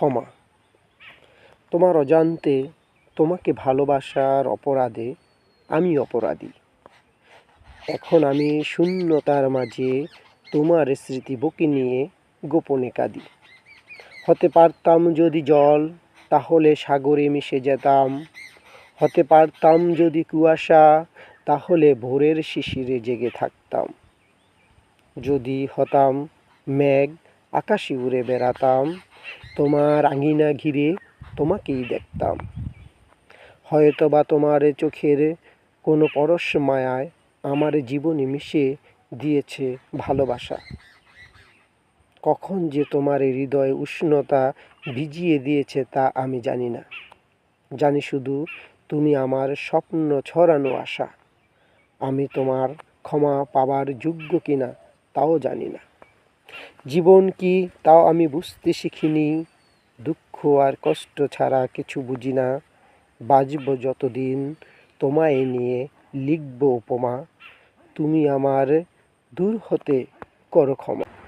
ক্ষমা। তোমার অজান্তে তোমাকে ভালোবাসার অপরাধে আমি অপরাধী। এখন আমি শূন্যতার মাঝে তোমার স্মৃতি বুকে নিয়ে গোপনে কাঁদি। হতে পারতাম যদি জল, তাহলে সাগরে মিশে যেতাম। হতে পারতাম যদি কুয়াশা, তাহলে ভোরের শিশিরে জেগে থাকতাম। যদি হতাম মেঘ, আকাশে উড়ে বেড়াতাম। তোমার আঙিনা ঘিরে তোমাকেই দেখতাম। হয়তোবা তোমার চোখের কোনো পরশ মায়ায় আমার জীবনে মিশে দিয়েছে ভালোবাসা। কখন যে তোমার হৃদয় উষ্ণতা ভিজিয়ে দিয়েছে তা আমি জানি না। জানি শুধু তুমি আমার স্বপ্ন ছড়ানো আশা। আমি তোমার ক্ষমা পাবার যোগ্য কিনা তাও জানি না। জীবন কি তাও আমি বুঝতে শিখিনি। দুঃখ আর কষ্ট ছাড়া কিছু বুঝি না। বাঁচব যতদিন তোমায় নিয়ে লিখব উপমা। তুমি আমার দূর হতে করো ক্ষমা।